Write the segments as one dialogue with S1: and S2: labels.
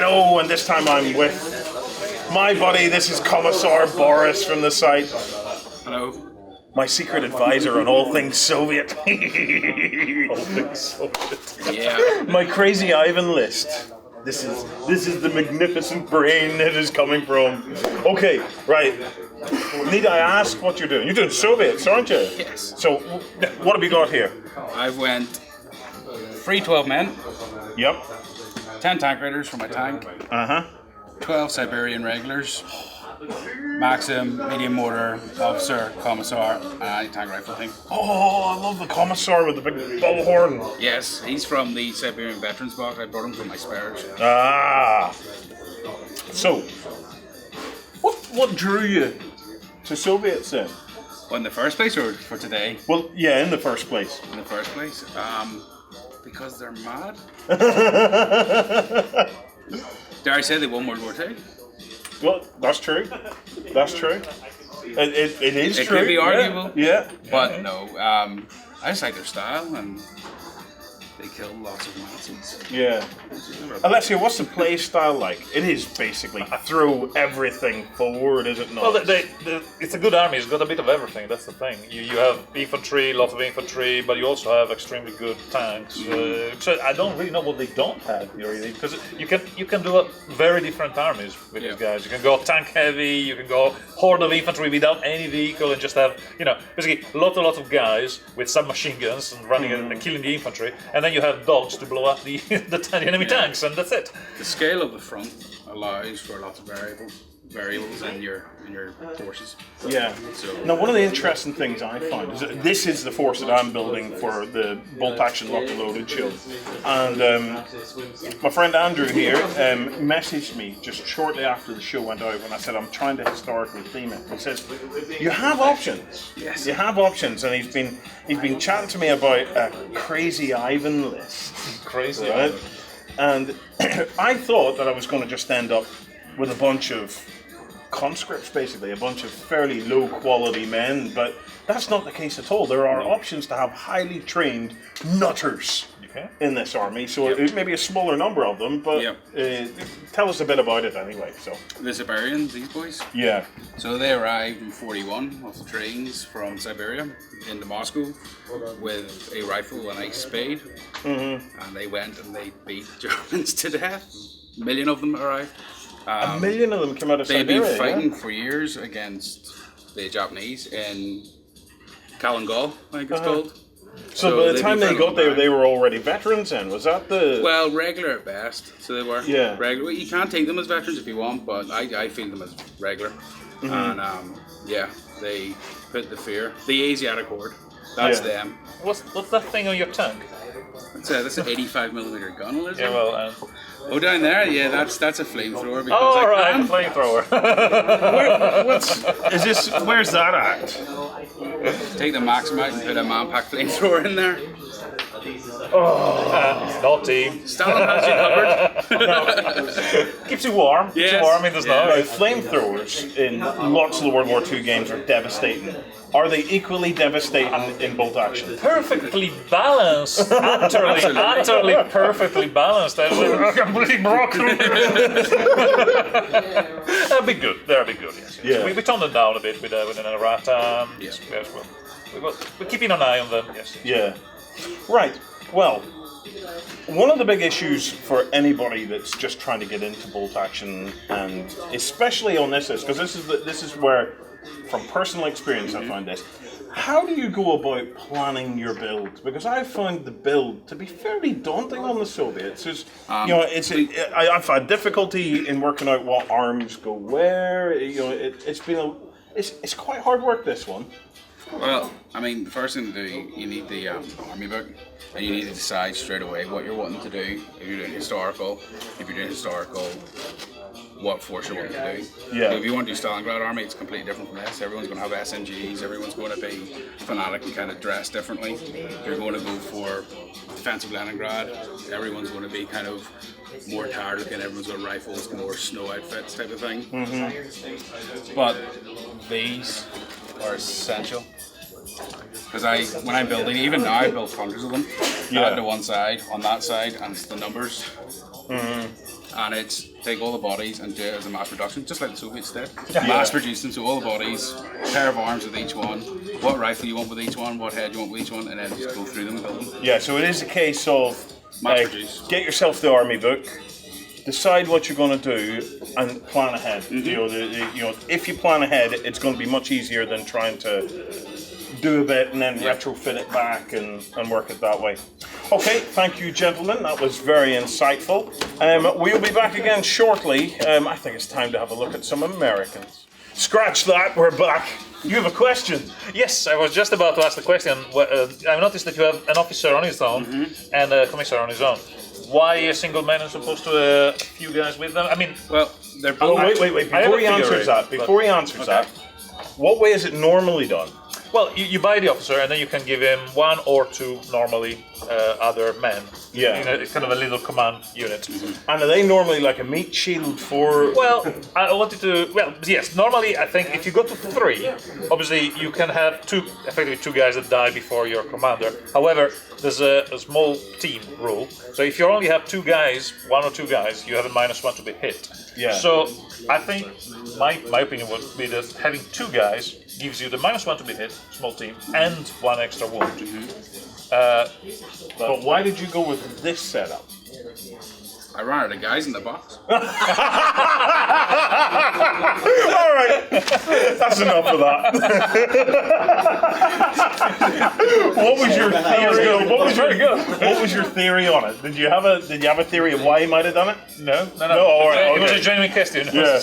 S1: know, and this time I'm with my buddy. This is Kommissarboris from the site.
S2: Hello.
S1: My secret advisor on all things Soviet.
S3: All things Soviet.
S2: Yeah.
S1: My crazy Ivan list. This is the magnificent brain it is coming from. Okay, right. Need I ask what you're doing? You're doing Soviets, aren't you?
S2: Yes.
S1: So, what have you got here?
S2: I've went 3 12 men,
S1: Yep.
S2: 10 tank raiders for my tank, 12 Siberian regulars, Maxim, medium mortar, officer, commissar, and anti-tank rifle team.
S1: Oh, I love the commissar with the big bullhorn.
S2: Yes, he's from the Siberian Veterans box. I brought him from my spares.
S1: Ah. So, what drew you to Soviets then?
S2: Well, in the first place, or for today?
S1: Well, yeah, in the first place.
S2: In the first place, because they're mad. Dare I say they won World War II?
S1: Well, that's true. That's true. It is
S2: It
S1: true.
S2: could be arguable.
S1: Yeah.
S2: But no, I just like their style, and they killed lots of Nazis.
S1: Yeah. Alessio, what's the play style like? It is basically throw everything forward, is it not?
S3: Well, it's a good army. It's got a bit of everything. That's the thing. You have infantry, lots of infantry, but you also have extremely good tanks. So I don't really know what they don't have here, really, because you can do very different armies with these guys. You can go tank heavy. You can go horde of infantry without any vehicle and just have basically lots of guys with submachine guns and running and killing the infantry, and then you have dogs to blow up the enemy tanks, and that's it.
S2: The scale of the front allows for lots of variables in your forces.
S1: Yeah.
S2: So
S1: Now, one of the interesting things I find is that this is the force that I'm building for the bolt action locked and loaded shield. And my friend Andrew here messaged me just shortly after the show went out when I said I'm trying to historically theme it. He says, you have options.
S2: Yes.
S1: You have options, and he's been chatting to me about a crazy Ivan list.
S3: Crazy.
S1: Right? And I thought that I was going to just end up with a bunch of conscripts, basically, a bunch of fairly low quality men, but that's not the case at all. There are options to have highly trained nutters in this army, so it may be a smaller number of them, but tell us a bit about it anyway. So
S2: the Siberians, these boys.
S1: Yeah.
S2: So they arrived in 41 off the trains from Siberia into Moscow with a rifle and a spade, and they went and they beat Germans to death. A million of them arrived.
S1: A million of them came out of
S2: They've
S1: Siberia.
S2: been fighting for years against the Japanese in Kalangol, I think it's called.
S1: So by the time they got there, they were already veterans then? Was that the...
S2: Well, regular at best. So they were
S1: Yeah.
S2: regular. You can't take them as veterans if you want, but I feel them as regular. And they put the fear. The Asiatic Horde. That's them.
S3: What's that thing on your tank?
S2: That's an 85mm gun, is it?
S3: Yeah, well.
S2: Oh, down there, yeah, that's a flamethrower.
S3: Oh, all right, a flamethrower.
S1: Where's that at?
S2: Take the Maxim out and put a man-pack flamethrower in there.
S3: Naughty.
S2: Stalin has you covered.
S3: Keeps you warm. Keeps you warm in the snow.
S1: Now, flamethrowers in lots of the World War II games are devastating. Are they equally devastating in bolt action?
S3: Perfectly balanced, utterly perfectly balanced. Completely broken. That'd be good. That'd be good. Yes.
S1: Yeah.
S3: We toned them down a bit with an errata. Yes, we're keeping an eye on them. Yes.
S1: Yeah. Right. Well, one of the big issues for anybody that's just trying to get into bolt action, and especially on this list, because this is where, from personal experience, I find this. How do you go about planning your build? Because I found the build to be fairly daunting on the Soviets. I've had difficulty in working out what arms go where. It's quite hard work, this one.
S2: Well, I mean, the first thing to do, you need the army book, and you need to decide straight away what you're wanting to do. If you're doing historical, what force you're wanting to do.
S1: Yeah.
S2: If you want to do Stalingrad army, it's completely different from this. Everyone's going to have SMGs, everyone's going to be fanatic and kind of dress differently. If you're going to go for defensive Leningrad, everyone's going to be kind of more tired looking, everyone's got rifles, more snow outfits type of thing. But these are essential. Because when I'm building, even now I built hundreds of them. To one side, on that side, and it's the numbers. and it's take all the bodies and do it as a mass production, just like the Soviets did. Mass produce them, so all the bodies, pair of arms with each one, what rifle you want with each one, what head you want with each one, and then just go through them and build them.
S1: Yeah, so it is a case of
S2: Mass produce.
S1: get yourself the army book, decide what you're going to do, and plan ahead. You know, if you plan ahead, it's going to be much easier than trying to do a bit and then retrofit it back and work it that way. Okay, thank you, gentlemen. That was very insightful. We'll be back again shortly. I think it's time to have a look at some Americans. Scratch that, we're back. You have a question?
S3: Yes, I was just about to ask the question. I've noticed that you have an officer on his own and a commissar on his own. Why a single man as opposed to a few guys with them? I mean,
S2: well, they're
S1: oh, wait. Before he answers that, what way is it normally done?
S3: Well, you buy the officer and then you can give him 1 or 2 normally other men.
S1: Yeah.
S3: It's kind of a little command unit.
S1: And are they normally like a meat shield for...
S3: Well, I wanted to... Well, yes, normally I think if you go to 3, obviously you can have effectively 2 guys that die before your commander. However, there's a small team rule. So if you only have 2 guys, 1 or 2 guys, you have a -1 to be hit.
S1: Yeah.
S3: So I think my opinion would be that having 2 guys gives you the -1 to be hit, small team, and 1 extra wound.
S1: But why did you go with this setup?
S2: I ran out of guys in the box.
S1: All right, that's enough of that. What was your theory? What was your theory on it? Did you have a theory of why he might have done it?
S3: No.
S1: All right,
S3: It was
S1: okay.
S3: a genuine question.
S2: Yeah,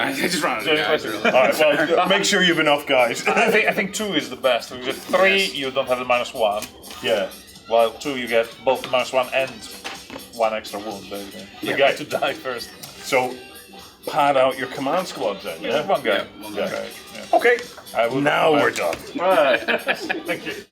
S2: I just ran out of guys. Really.
S1: All right, well, make sure you have enough guys.
S3: I think 2 is the best. With 3, you don't have the -1.
S1: Yeah.
S3: While 2, you get both the -1 and 1 extra wound. Basically. The guy to die first.
S1: So, pad out your command squads then, yeah?
S3: 1 guy.
S2: Yeah, one guy.
S3: Yeah.
S1: Okay,
S3: I would
S1: now we're done.
S3: All right. Thank you.